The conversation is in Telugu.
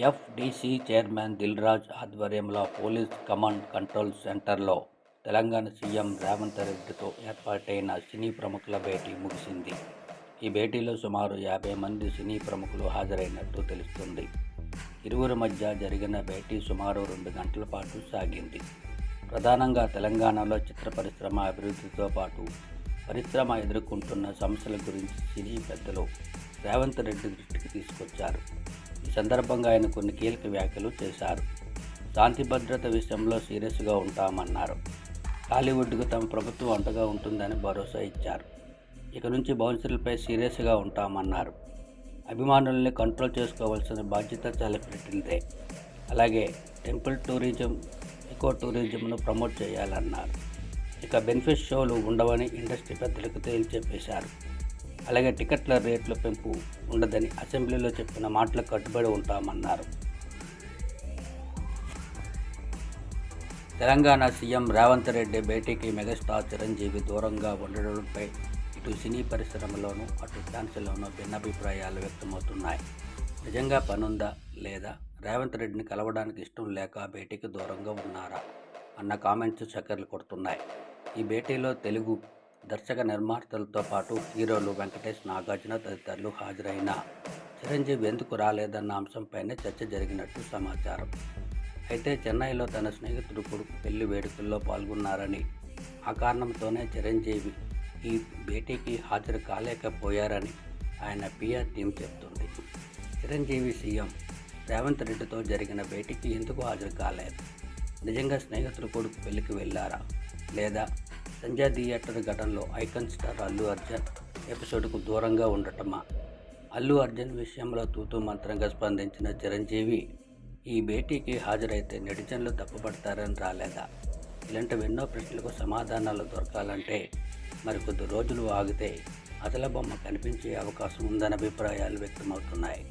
ఎఫ్డీసీ చైర్మన్ దిల్రాజు ఆధ్వర్యంలో పోలీస్ కమాండ్ కంట్రోల్ సెంటర్లో తెలంగాణ సీఎం రేవంత్ రెడ్డితో ఏర్పాటైన సినీ ప్రముఖుల భేటీ ముగిసింది. ఈ భేటీలో సుమారు 50 మంది సినీ ప్రముఖులు హాజరైనట్టు తెలుస్తుంది. ఇరువురి మధ్య జరిగిన భేటీ సుమారు 2 గంటల పాటు సాగింది. ప్రధానంగా తెలంగాణలో చిత్ర పరిశ్రమ అభివృద్ధితో పాటు పరిశ్రమ ఎదుర్కొంటున్న సమస్యల గురించి సినీ పెద్దలు రేవంత్ రెడ్డి దృష్టికి తీసుకొచ్చారు. ఈ సందర్భంగా ఆయన కొన్ని కీలక వ్యాఖ్యలు చేశారు. శాంతి భద్రత విషయంలో సీరియస్గా ఉంటామన్నారు. టాలీవుడ్కు తమ ప్రభుత్వం అండగా ఉంటుందని భరోసా ఇచ్చారు. ఇక నుంచి బౌన్సర్లపై సీరియస్గా ఉంటామన్నారు. అభిమానుల్ని కంట్రోల్ చేసుకోవాల్సిన బాధ్యత సెలబ్రిటీలదే. అలాగే టెంపుల్ టూరిజం, ఎకో టూరిజంను ప్రమోట్ చేయాలన్నారు. ఇక బెనిఫిట్ షోలు ఉండవని ఇండస్ట్రీ పెద్దలకు తేల్చెప్పేశారు. అలాగే టికెట్ల రేట్ల పెంపు ఉండదని అసెంబ్లీలో చెప్పిన మాటలకు కట్టుబడి ఉంటామన్నారు. తెలంగాణ సీఎం రేవంత్ రెడ్డి భేటీకి మెగాస్టార్ చిరంజీవి దూరంగా ఉండడంపై ఇటు సినీ పరిశ్రమలోనూ అటు ఫ్యాన్స్లోనూ భిన్నాభిప్రాయాలు వ్యక్తమవుతున్నాయి. నిజంగా పనుందా లేదా, రేవంత్ రెడ్డిని కలవడానికి ఇష్టం లేక భేటీకి దూరంగా ఉన్నారా అన్న కామెంట్స్ చక్కర్లు కొడుతున్నాయి. ఈ భేటీలో తెలుగు దర్శక నిర్మాతలతో పాటు హీరోలు వెంకటేష్, నాగార్జున తదితరులు హాజరైన చిరంజీవి ఎందుకు రాలేదన్న అంశంపైనే చర్చ జరిగినట్టు సమాచారం. అయితే చెన్నైలో తన స్నేహితుడు కొడుకు పెళ్లి వేడుకల్లో పాల్గొన్నారని, ఆ కారణంతోనే చిరంజీవి ఈ భేటీకి హాజరు కాలేకపోయారని ఆయన పిఆర్ టీం చెబుతుంది. చిరంజీవి సీఎం రేవంత్ రెడ్డితో జరిగిన భేటీకి ఎందుకు హాజరు కాలేదు? నిజంగా స్నేహితుడు కొడుకు పెళ్లికి వెళ్ళారా, లేదా సంజయ్ థియేటర్ ఘటనలో ఐకాన్ స్టార్ అల్లు అర్జున్ ఎపిసోడ్కు దూరంగా ఉండటమా? అల్లు అర్జున్ విషయంలో తూతూ మంత్రంగా స్పందించిన చిరంజీవి ఈ భేటీకి హాజరైతే నెటిజన్లు తప్పుపడతారని రాలేదా? ఇలాంటివి ఎన్నో ప్రశ్నలకు సమాధానాలు దొరకాలంటే మరికొద్ది రోజులు ఆగితే అసలు బొమ్మ కనిపించే అవకాశం ఉందన్న అభిప్రాయాలు వ్యక్తమవుతున్నాయి.